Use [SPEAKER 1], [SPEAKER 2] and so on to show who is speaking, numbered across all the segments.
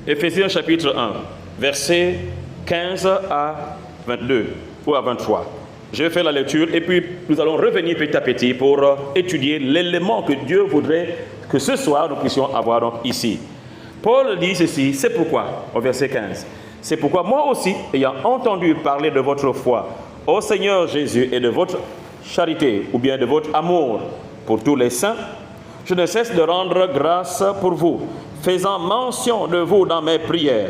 [SPEAKER 1] Éphésiens chapitre 1, versets 15 à 22 ou à 23. Je vais faire la lecture et puis nous allons revenir petit à petit pour étudier l'élément que Dieu voudrait que ce soir nous puissions avoir donc ici. Paul dit ceci, c'est pourquoi, au verset 15, c'est pourquoi moi aussi, ayant entendu parler de votre foi au Seigneur Jésus et de votre charité ou bien de votre amour pour tous les saints, je ne cesse de rendre grâce pour vous, faisant mention de vous dans mes prières,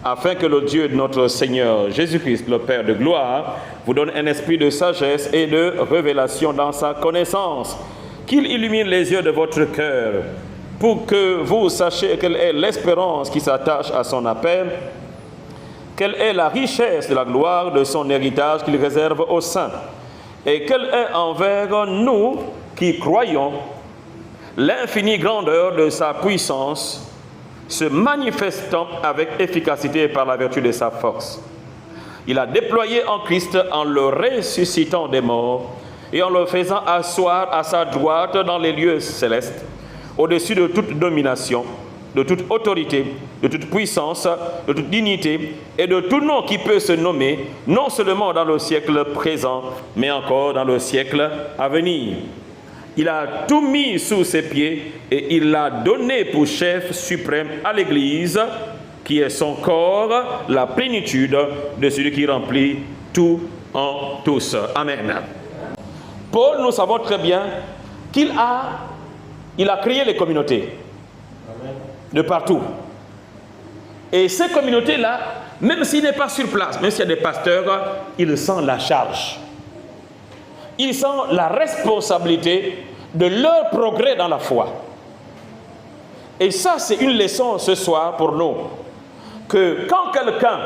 [SPEAKER 1] afin que le Dieu de notre Seigneur Jésus-Christ, le Père de gloire, vous donne un esprit de sagesse et de révélation dans sa connaissance, qu'il illumine les yeux de votre cœur, pour que vous sachiez quelle est l'espérance qui s'attache à son appel, quelle est la richesse de la gloire de son héritage qu'il réserve aux saints, et quelle est envers nous qui croyons l'infinie grandeur de sa puissance, se manifestant avec efficacité par la vertu de sa force. Il a déployé en Christ en le ressuscitant des morts et en le faisant asseoir à sa droite dans les lieux célestes, au-dessus de toute domination, de toute autorité, de toute puissance, de toute dignité et de tout nom qui peut se nommer, non seulement dans le siècle présent, mais encore dans le siècle à venir. Il a tout mis sous ses pieds et il l'a donné pour chef suprême à l'Église, qui est son corps, la plénitude de celui qui remplit tout en tous. Amen. Paul, nous savons très bien qu'il a créé les communautés de partout. Et ces communautés-là, même s'il n'est pas sur place, même s'il y a des pasteurs, il sent la charge. Ils sentent la responsabilité de leur progrès dans la foi. Et ça, c'est une leçon ce soir pour nous. Que quand quelqu'un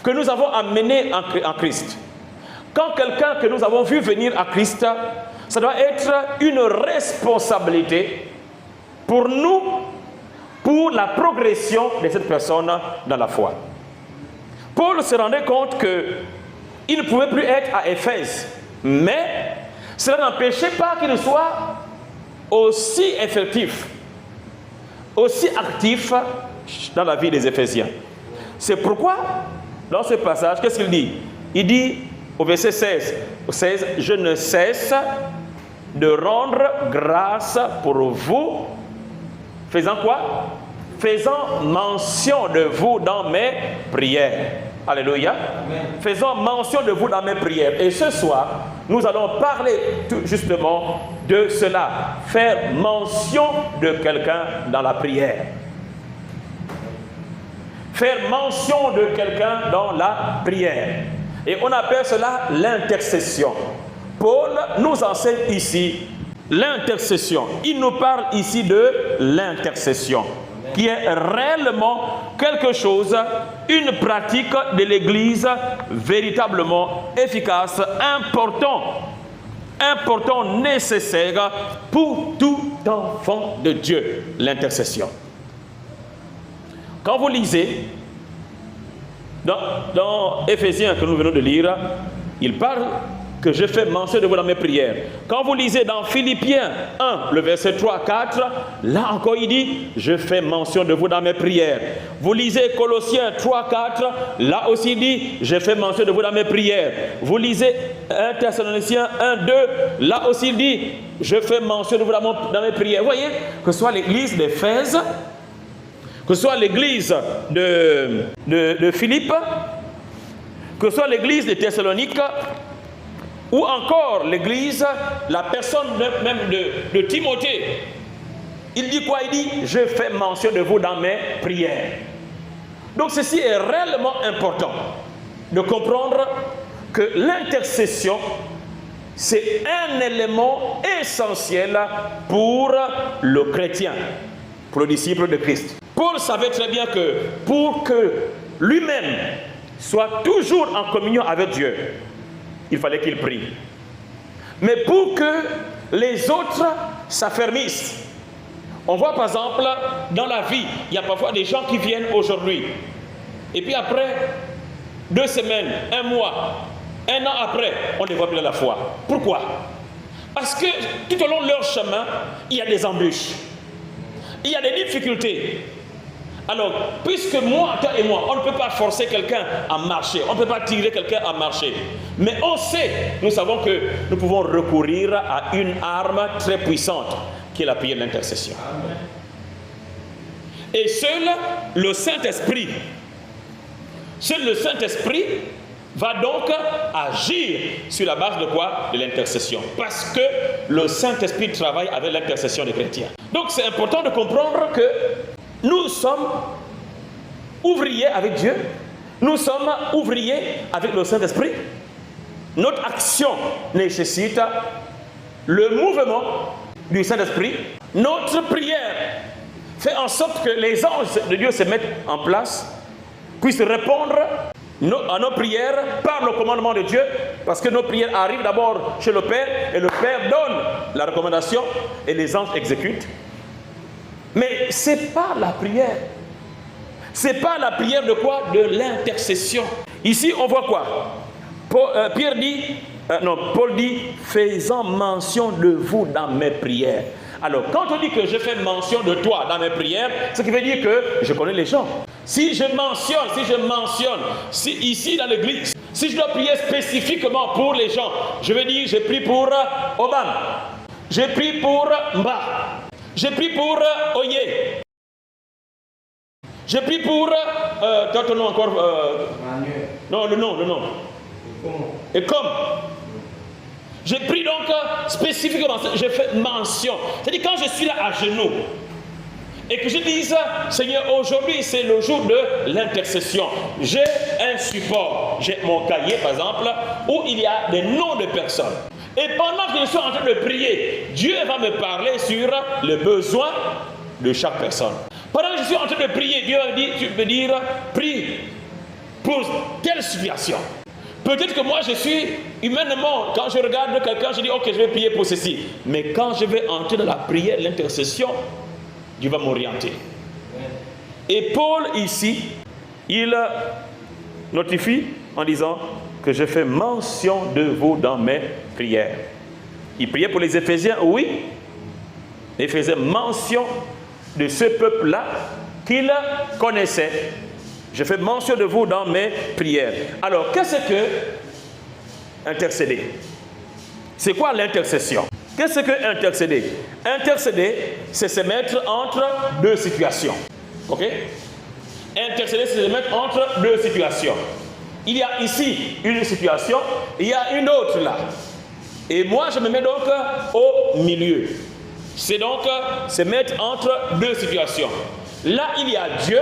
[SPEAKER 1] que nous avons amené en Christ, quand quelqu'un que nous avons vu venir à Christ, ça doit être une responsabilité pour nous, pour la progression de cette personne dans la foi. Paul se rendait compte qu'il ne pouvait plus être à Éphèse. Mais cela n'empêchait pas qu'il soit aussi effectif, aussi actif dans la vie des Éphésiens. C'est pourquoi, dans ce passage, qu'est-ce qu'il dit? Il dit au verset 16, « Je ne cesse de rendre grâce pour vous, faisant quoi? Faisant mention de vous dans mes prières. » Alléluia. Amen. Faisons mention de vous dans mes prières. Et ce soir, nous allons parler tout justement de cela. Faire mention de quelqu'un dans la prière. Faire mention de quelqu'un dans la prière. Et on appelle cela l'intercession. Paul nous enseigne ici l'intercession. Il nous parle ici de l'intercession, qui est réellement quelque chose, une pratique de l'Église véritablement efficace, important, nécessaire pour tout enfant de Dieu, l'intercession. Quand vous lisez, dans Éphésiens que nous venons de lire, il parle que je fais mention de vous dans mes prières. Quand vous lisez dans Philippiens 1, le verset 3-4, là encore il dit, je fais mention de vous dans mes prières. Vous lisez Colossiens 3-4, là aussi il dit, je fais mention de vous dans mes prières. Vous lisez 1 Thessaloniciens 1-2, là aussi il dit, je fais mention de vous dans mes prières. Vous voyez, que ce soit l'église d'Éphèse, que ce soit l'église de Philippe, que ce soit l'église de Thessalonique, ou encore l'église, la personne même de Timothée. Il dit quoi? Il dit, je fais mention de vous dans mes prières. Donc ceci est réellement important de comprendre que l'intercession, c'est un élément essentiel pour le chrétien, pour le disciple de Christ. Paul savait très bien que pour que lui-même soit toujours en communion avec Dieu, il fallait qu'il prie. Mais pour que les autres s'affermissent, on voit par exemple dans la vie, il y a parfois des gens qui viennent aujourd'hui, et puis après 2 semaines, 1 mois, 1 an après, on ne voit plus la foi. Pourquoi? Parce que tout au long de leur chemin, il y a des embûches, il y a des difficultés. Alors, puisque moi, toi et moi, on ne peut pas forcer quelqu'un à marcher, on ne peut pas tirer quelqu'un à marcher, mais on sait, nous savons que nous pouvons recourir à une arme très puissante, qui est la prière de l'intercession. Et seul le Saint-Esprit va donc agir sur la base de quoi? De l'intercession. Parce que le Saint-Esprit travaille avec l'intercession des chrétiens. Donc c'est important de comprendre que nous sommes ouvriers avec Dieu. Nous sommes ouvriers avec le Saint-Esprit. Notre action nécessite le mouvement du Saint-Esprit. Notre prière fait en sorte que les anges de Dieu se mettent en place, puissent répondre à nos prières par le commandement de Dieu, parce que nos prières arrivent d'abord chez le Père, et le Père donne la recommandation, et les anges exécutent. Mais ce n'est pas la prière. Ce n'est pas la prière de quoi? De l'intercession. Ici, on voit quoi? Paul dit, faisant mention de vous dans mes prières. Alors, quand on dit que je fais mention de toi dans mes prières, ce qui veut dire que je connais les gens. Si je mentionne, ici dans l'église, si je dois prier spécifiquement pour les gens, je vais dire, j'ai prié pour Obama, j'ai prié pour Mba, j'ai prié pour Oye, j'ai prié pour, ton nom encore, non, le nom, et comme. J'ai pris donc spécifiquement, je fais mention. C'est-à-dire quand je suis là à genoux et que je dise, Seigneur, aujourd'hui c'est le jour de l'intercession. J'ai un support, j'ai mon cahier par exemple, où il y a des noms de personnes. Et pendant que je suis en train de prier, Dieu va me parler sur les besoins de chaque personne. Pendant que je suis en train de prier, Dieu va me dire, prie pour telle situation. Peut-être que moi je suis humainement, quand je regarde quelqu'un, je dis ok, je vais prier pour ceci. Mais quand je vais entrer dans la prière, l'intercession, Dieu va m'orienter. Et Paul ici, il notifie en disant que je fais mention de vous dans mes prières. Il priait pour les Éphésiens, oui, mais il faisait mention de ce peuple-là qu'il connaissait. Je fais mention de vous dans mes prières. Alors, qu'est-ce que intercéder? C'est quoi l'intercession? Qu'est-ce que intercéder? Intercéder, c'est se mettre entre deux situations. Ok? Intercéder, c'est se mettre entre deux situations. Il y a ici une situation, il y a une autre là. Et moi, je me mets donc au milieu. C'est donc se mettre entre deux situations. Là, il y a Dieu.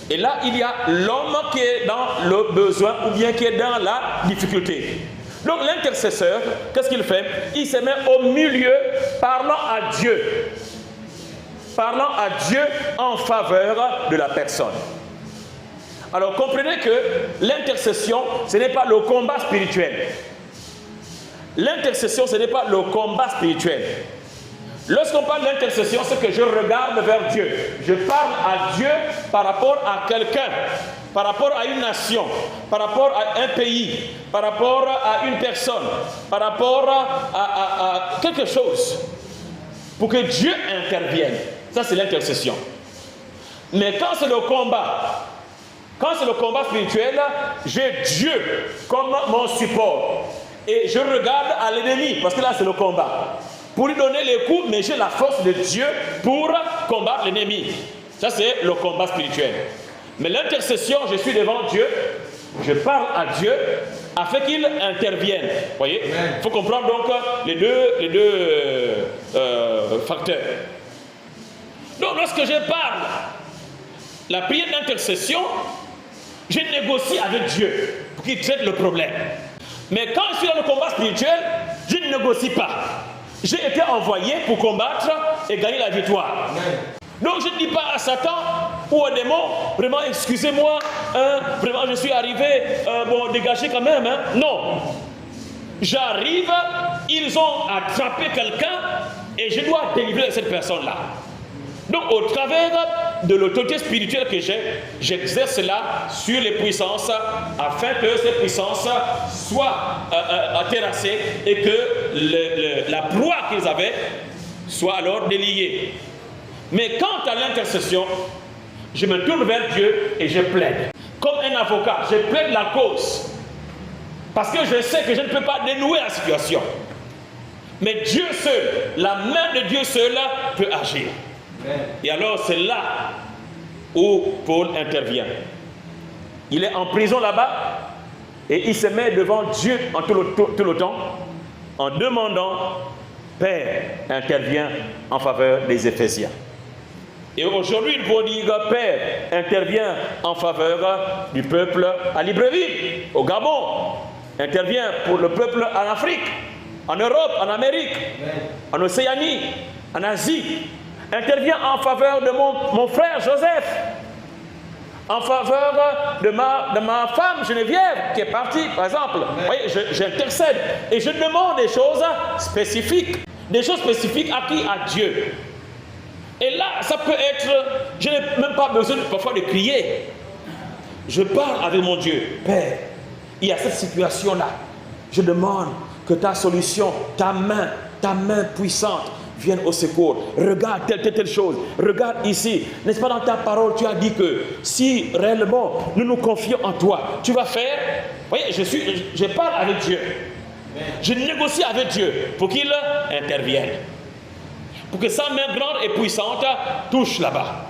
[SPEAKER 1] Et là, il y a l'homme qui est dans le besoin ou bien qui est dans la difficulté. Donc l'intercesseur, qu'est-ce qu'il fait? Il se met au milieu, parlant à Dieu. Parlant à Dieu en faveur de la personne. Alors comprenez que l'intercession, ce n'est pas le combat spirituel. L'intercession, ce n'est pas le combat spirituel. Lorsqu'on parle d'intercession, c'est que je regarde vers Dieu. Je parle à Dieu par rapport à quelqu'un, par rapport à une nation, par rapport à un pays, par rapport à une personne, par rapport à quelque chose, pour que Dieu intervienne. Ça, c'est l'intercession. Mais quand c'est le combat spirituel, j'ai Dieu comme mon support. Et je regarde à l'ennemi, parce que là, c'est le combat. Pour lui donner les coups, mais j'ai la force de Dieu pour combattre l'ennemi. Ça, c'est le combat spirituel. Mais l'intercession, je suis devant Dieu, je parle à Dieu afin qu'il intervienne. Vous voyez? Il faut comprendre donc les deux facteurs. Donc, lorsque je parle, la prière d'intercession, je négocie avec Dieu pour qu'il traite le problème. Mais quand je suis dans le combat spirituel, je ne négocie pas. J'ai été envoyé pour combattre et gagner la victoire. Donc je ne dis pas à Satan ou à démon, vraiment excusez-moi, vraiment je suis arrivé, bon dégagez quand même. Non. J'arrive, ils ont attrapé quelqu'un et je dois délivrer cette personne-là. Donc au travers de l'autorité spirituelle que j'ai, j'exerce cela sur les puissances afin que ces puissances soient terrassées et que la proie qu'ils avaient soit alors déliée. Mais quant à l'intercession, je me tourne vers Dieu et je plaide. Comme un avocat, je plaide la cause. Parce que je sais que je ne peux pas dénouer la situation. Mais Dieu seul, la main de Dieu seul peut agir. Et alors c'est là où Paul intervient. Il est en prison là-bas et il se met devant Dieu en tout le temps en demandant, Père, interviens en faveur des Éphésiens. Et aujourd'hui, il faut dire, Père, interviens en faveur du peuple à Libreville, au Gabon, interviens pour le peuple en Afrique, en Europe, en Amérique, en Océanie, en Asie. Interviens en faveur de mon frère Joseph, en faveur de ma femme Geneviève qui est partie, par exemple. Vous voyez, j'intercède et je demande des choses spécifiques. Des choses spécifiques à qui? À Dieu. Et là, ça peut être, je n'ai même pas besoin parfois de crier. Je parle avec mon Dieu. Père, il y a cette situation-là. Je demande que ta solution, ta main puissante vienne au secours. Regarde telle chose. Regarde ici. N'est-ce pas dans ta parole, tu as dit que si réellement nous nous confions en toi, tu vas faire. Vous voyez, je parle avec Dieu. Je négocie avec Dieu pour qu'il intervienne. Pour que sa main grande et puissante touche là-bas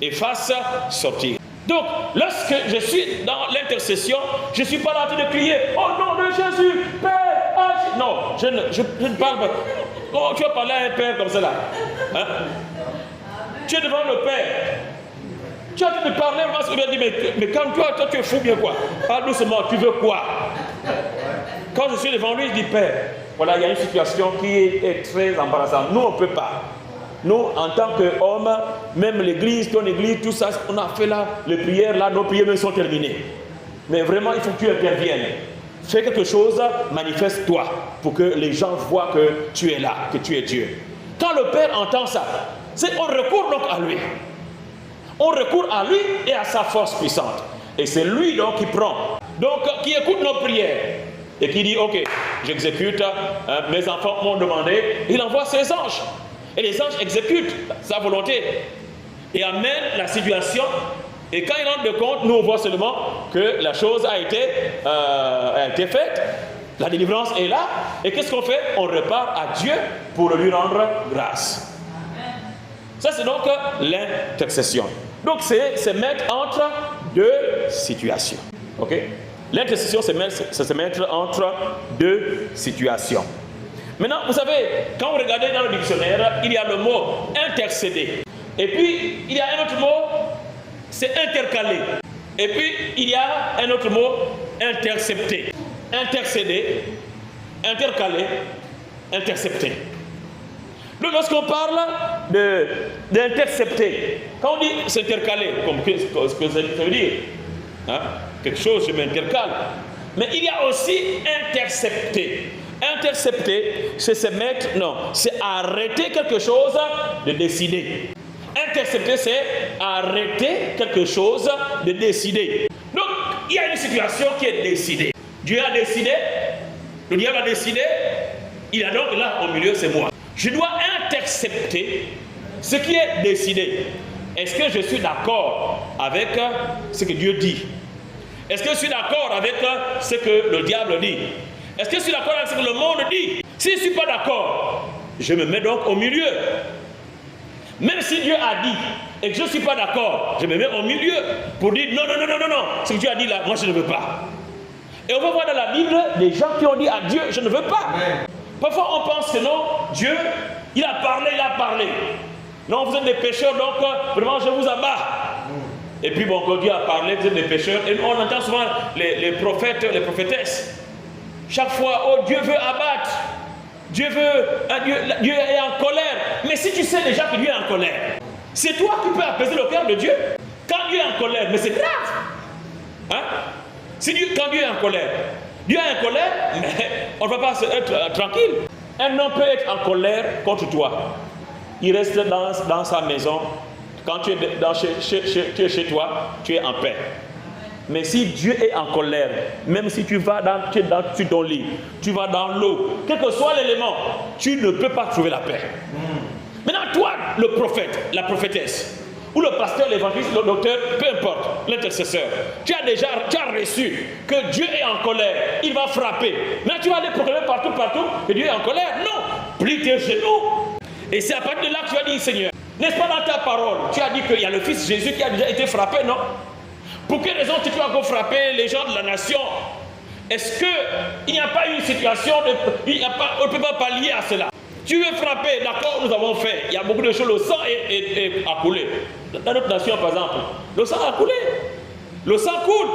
[SPEAKER 1] et fasse sortir. Donc, lorsque je suis dans l'intercession, je ne suis pas là en train de crier « Au nom de Jésus, Père, agis !» Non, je ne parle pas. Oh, tu vas parler à un père comme ça là. Hein? Tu es devant le Père. Tu es en train de parler, moi, je vais dire, mais quand toi tu es fou bien quoi? Parle doucement, tu veux quoi? Quand je suis devant lui, je dis, Père, voilà, il y a une situation qui est très embarrassante. Nous, on ne peut pas. Nous, en tant qu'hommes, même l'église, ton église, tout ça, on a fait là, les prières, là, nos prières même sont terminées. Mais vraiment, il faut que tu interviennes. Fais quelque chose, manifeste-toi, pour que les gens voient que tu es là, que tu es Dieu. Quand le Père entend ça, on recourt donc à lui. On recourt à lui et à sa force puissante. Et c'est lui donc qui prend, donc qui écoute nos prières. Et qui dit, ok, j'exécute, mes enfants m'ont demandé, il envoie ses anges. Et les anges exécutent sa volonté et amènent la situation. Et quand ils rendent de compte, nous on voit seulement que la chose a été faite, la délivrance est là. Et qu'est-ce qu'on fait? On repart à Dieu pour lui rendre grâce. Ça c'est donc l'intercession. Donc c'est se mettre entre deux situations. Ok? L'intercession, c'est se mettre entre deux situations. Maintenant, vous savez, quand vous regardez dans le dictionnaire, il y a le mot intercéder. Et puis, il y a un autre mot, c'est intercaler. Et puis, il y a un autre mot, intercepter. Intercéder, intercaler, intercepter. Donc, lorsqu'on parle d'intercepter, quand on dit s'intercaler, comme ce que ça veut dire, hein, quelque chose, je m'intercale. Mais il y a aussi intercepter. Intercepter, c'est se mettre, non, c'est arrêter quelque chose de décider. Intercepter, c'est arrêter quelque chose de décider. Donc, il y a une situation qui est décidée. Dieu a décidé, le diable a décidé, il a donc là au milieu, c'est moi. Je dois intercepter ce qui est décidé. Est-ce que je suis d'accord avec ce que Dieu dit? Est-ce que je suis d'accord avec ce que le diable dit? Est-ce que je suis d'accord avec ce que le monde dit? Si je ne suis pas d'accord, je me mets donc au milieu. Même si Dieu a dit et que je ne suis pas d'accord, je me mets au milieu pour dire non, ce que Dieu a dit là, moi je ne veux pas. Et on va voir dans la Bible des gens qui ont dit à Dieu, je ne veux pas. Amen. Parfois on pense que non, Dieu, il a parlé. Non, vous êtes des pécheurs, donc vraiment je vous abats. Et puis bon, quand Dieu a parlé, vous êtes des pécheurs. Et on entend souvent les prophètes, les prophétesses. Chaque fois, oh Dieu veut abattre. Dieu est en colère. Mais si tu sais déjà que Dieu est en colère, c'est toi qui peux apaiser le cœur de Dieu. Quand Dieu est en colère, mais c'est grave. Hein? Quand Dieu est en colère, Dieu est en colère, mais on ne va pas être tranquille. Un homme peut être en colère contre toi. Il reste dans sa maison. Quand tu es chez toi, tu es en paix. Mais si Dieu est en colère, même si tu vas sur ton lit, tu vas dans l'eau, quel que soit l'élément, tu ne peux pas trouver la paix. Maintenant, toi, le prophète, la prophétesse, ou le pasteur, l'évangéliste, le docteur, peu importe, l'intercesseur. Tu as reçu que Dieu est en colère, il va frapper. Mais tu vas aller proclamer partout que Dieu est en colère. Non, plie tes genoux. Et c'est à partir de là que tu vas dire, Seigneur, n'est-ce pas dans ta parole, tu as dit qu'il y a le Fils Jésus qui a déjà été frappé, non? Pour quelle raison tu vas encore frapper les gens de la nation? Est-ce qu'il n'y a pas une situation, on ne peut pas pallier à cela? Tu veux frapper, d'accord, nous avons fait. Il y a beaucoup de choses, le sang a coulé. Dans notre nation, par exemple, le sang a coulé. Le sang coule.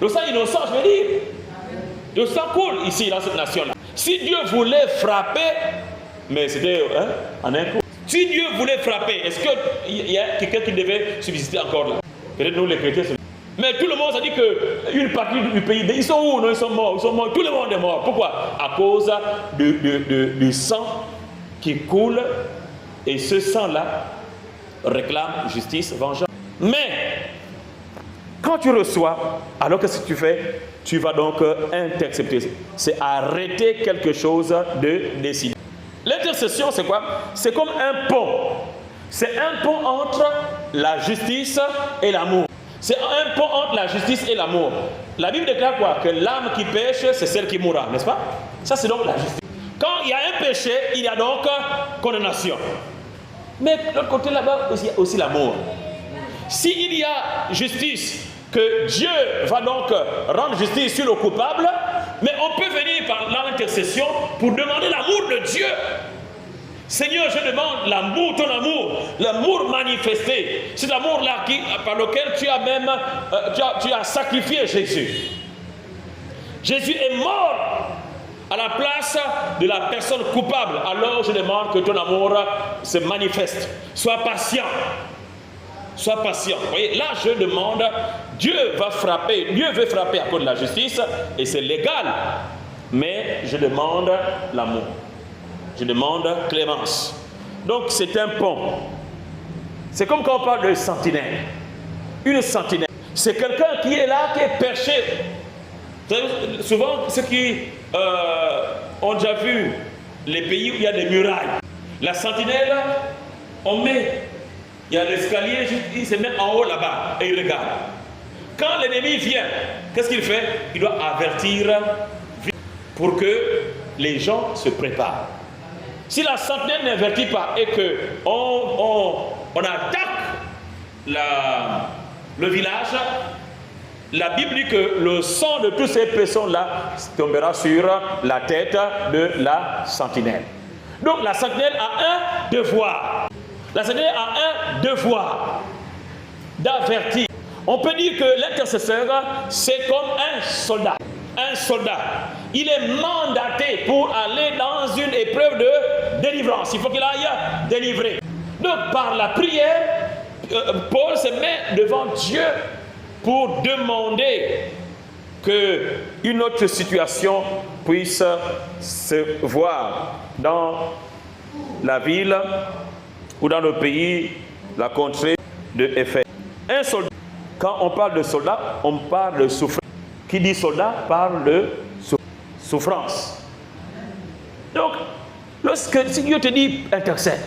[SPEAKER 1] Le sang innocent, je veux dire. Le sang coule ici, dans cette nation-là. Si Dieu voulait frapper, mais c'était en un coup. Si Dieu voulait frapper, est-ce qu'il y a quelqu'un qui devait subsister encore là? Peut-être nous les chrétiens. Mais tout le monde a dit qu'une partie du pays, ils sont où? Non, ils sont morts. Tout le monde est mort. Pourquoi? À cause du sang qui coule, et ce sang-là réclame justice, vengeance. Mais quand tu reçois, alors qu'est-ce que tu fais? Tu vas donc intercepter. C'est arrêter quelque chose de décidé. L'intercession, c'est quoi? C'est comme un pont. C'est un pont entre la justice et l'amour. C'est un pont entre la justice et l'amour. La Bible déclare quoi? Que l'âme qui pêche, c'est celle qui mourra, n'est-ce pas? Ça, c'est donc la justice. Quand il y a un péché, il y a donc condamnation. Mais de l'autre côté, là-bas, il y a aussi l'amour. S'il y a justice, que Dieu va donc rendre justice sur le coupable, mais on peut venir par l'intercession pour demander l'amour de Dieu. Seigneur, je demande l'amour, ton amour, l'amour manifesté. C'est l'amour-là par lequel tu as même tu as sacrifié Jésus. Jésus est mort à la place de la personne coupable. Alors je demande que ton amour se manifeste. Sois patient. Sois patient. Vous voyez, là je demande, Dieu va frapper, Dieu veut frapper à cause de la justice, et c'est légal. Mais je demande l'amour. Je demande clémence. Donc c'est un pont. C'est comme quand on parle de sentinelle. Une sentinelle, c'est quelqu'un qui est là, qui est perché. Souvent, ceux qui ont déjà vu les pays où il y a des murailles, la sentinelle, on met, il y a l'escalier, il se met en haut là-bas et il regarde. Quand l'ennemi vient, qu'est-ce qu'il fait? Il doit avertir pour que les gens se préparent. Si la sentinelle n'avertit pas et qu'on attaque le village, la Bible dit que le sang de toutes ces personnes-là tombera sur la tête de la sentinelle. Donc la sentinelle a un devoir. La sentinelle a un devoir d'avertir. On peut dire que l'intercesseur, c'est comme un soldat. Un soldat. Il est mandaté pour aller dans une épreuve de délivrance. Il faut qu'il aille délivrer. Donc par la prière, Paul se met devant Dieu pour demander qu'une autre situation puisse se voir dans la ville ou dans le pays, la contrée de Éphèse. Un soldat, quand on parle de soldat, on parle de souffrance. Qui dit soldat parle de souffrance. Donc, si Dieu te dit intercède,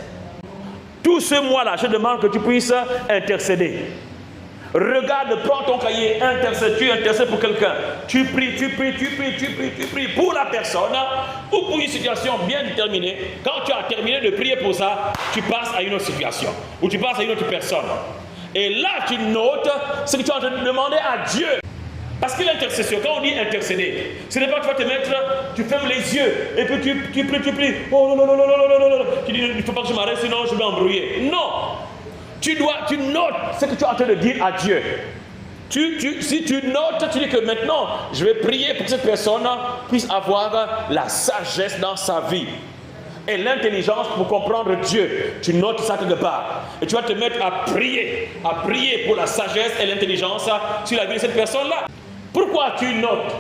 [SPEAKER 1] tout ce mois-là, je demande que tu puisses intercéder. Regarde, prends ton cahier, intercède, tu intercèdes pour quelqu'un. Tu pries pour la personne ou pour une situation bien déterminée. Quand tu as terminé de prier pour ça, tu passes à une autre situation ou tu passes à une autre personne. Et là, tu notes ce que tu es en train de demander à Dieu. Parce que l'intercession, quand on dit intercéder, ce n'est pas que tu vas te mettre, tu fermes les yeux et puis tu pries. Oh non, tu dis, il ne faut pas que je m'arrête, sinon je vais embrouiller. Non. Tu notes ce que tu es en train de dire à Dieu. Si tu notes, tu dis que maintenant, je vais prier pour que cette personne puisse avoir la sagesse dans sa vie et l'intelligence pour comprendre Dieu. Tu notes ça quelque part. Et tu vas te mettre à prier pour la sagesse et l'intelligence sur la vie de cette personne-là. Pourquoi tu notes?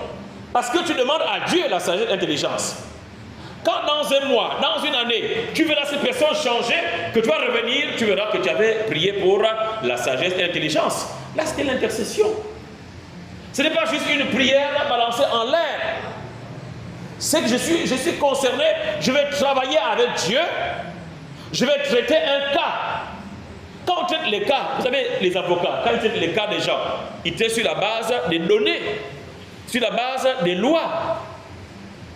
[SPEAKER 1] Parce que tu demandes à Dieu la sagesse et l'intelligence. Quand dans un mois, dans une année, tu verras cette personne changer, que tu vas revenir, tu verras que tu avais prié pour la sagesse et l'intelligence. Là, c'était l'intercession. Ce n'est pas juste une prière balancée en l'air. C'est que je suis concerné, je vais travailler avec Dieu, je vais traiter un cas. Quand on traite les cas, vous savez, les avocats, quand ils traitent les cas des gens, ils traitent sur la base des données, sur la base des lois.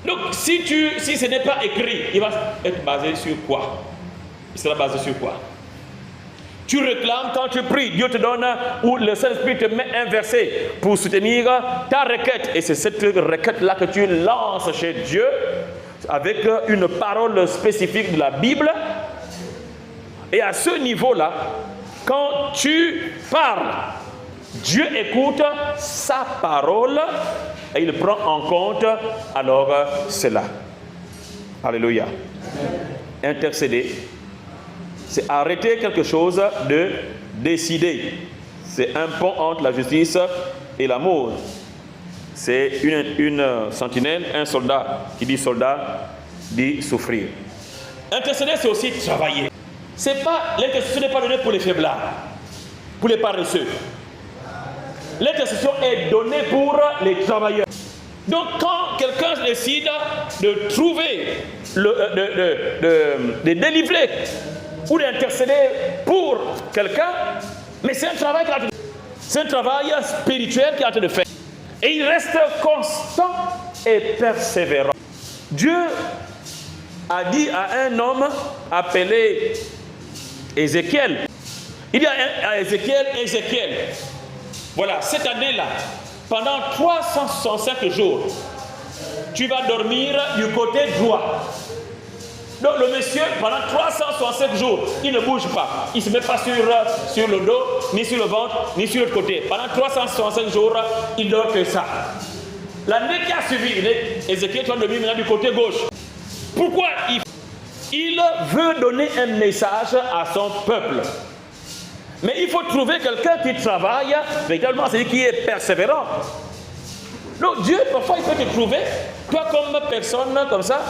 [SPEAKER 1] Donc, si ce n'est pas écrit, il va être basé sur quoi? Il sera basé sur quoi? Tu réclames quand tu pries, Dieu te donne, ou le Saint-Esprit te met un verset pour soutenir ta requête. Et c'est cette requête-là que tu lances chez Dieu avec une parole spécifique de la Bible. Et à ce niveau-là, quand tu parles, Dieu écoute sa parole et il prend en compte alors cela. Alléluia. Intercéder, c'est arrêter quelque chose de décider. C'est un pont entre la justice et l'amour. C'est une sentinelle, un soldat qui dit soldat, dit souffrir. Intercéder, c'est aussi travailler. L'intercession n'est pas donnée pour les faiblards, pour les paresseux. L'intercession est donnée pour les travailleurs. Donc quand quelqu'un décide de trouver, de délivrer ou d'intercéder pour quelqu'un, mais c'est un travail c'est un travail spirituel qu'il a de faire. Et il reste constant et persévérant. Dieu a dit à un homme appelé Ézéchiel, il dit à Ézéchiel, voilà, cette année-là, pendant 365 jours, tu vas dormir du côté droit. Donc le monsieur, pendant 365 jours, il ne bouge pas. Il ne se met pas sur le dos, ni sur le ventre, ni sur l'autre côté. Pendant 365 jours, il dort que ça. L'année qui a suivi, Ézéchiel va dormir maintenant du côté gauche. Pourquoi il veut donner un message à son peuple. Mais il faut trouver quelqu'un qui travaille véritablement, c'est-à-dire qui est persévérant. Donc Dieu, parfois, il peut te trouver, toi comme personne comme ça.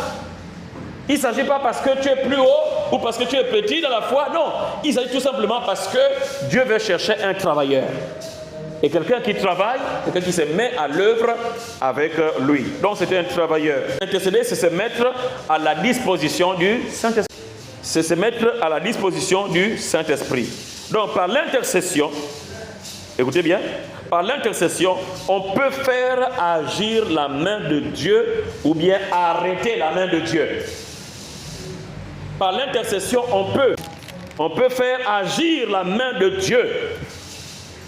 [SPEAKER 1] Il ne s'agit pas parce que tu es plus haut ou parce que tu es petit dans la foi. Non, il s'agit tout simplement parce que Dieu veut chercher un travailleur. Et quelqu'un qui travaille, quelqu'un qui se met à l'œuvre avec lui. Donc c'est un travailleur. Intercéder, c'est se mettre à la disposition du Saint-Esprit. C'est se mettre à la disposition du Saint-Esprit. Donc par l'intercession, écoutez bien, par l'intercession, on peut faire agir la main de Dieu ou bien arrêter la main de Dieu. Par l'intercession, on peut faire agir la main de Dieu.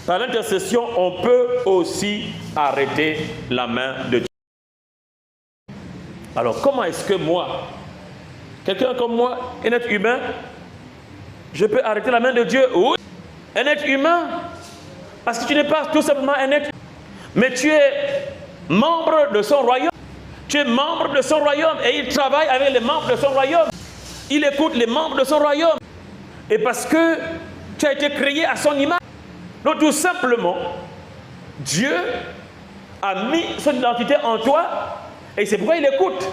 [SPEAKER 1] Par l'intercession, on peut aussi arrêter la main de Dieu. Alors, comment est-ce que moi, quelqu'un comme moi, un être humain, je peux arrêter la main de Dieu? Oui, un être humain, parce que tu n'es pas tout simplement un être, mais tu es membre de son royaume. Tu es membre de son royaume et il travaille avec les membres de son royaume. Il écoute les membres de son royaume. Et parce que tu as été créé à son image. Donc tout simplement, Dieu a mis son identité en toi et c'est pourquoi il écoute.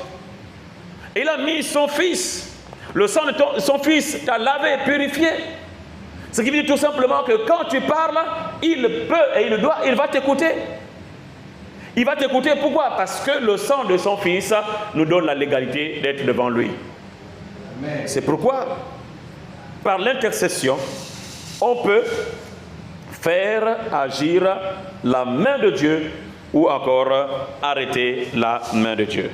[SPEAKER 1] Il a mis son fils. Le sang de son fils t'a lavé et purifié. Ce qui veut dire tout simplement que quand tu parles, il peut et il doit, il va t'écouter. Il va t'écouter pourquoi? Parce que le sang de son fils nous donne la légalité d'être devant lui. C'est pourquoi, par l'intercession, on peut faire agir la main de Dieu ou encore arrêter la main de Dieu.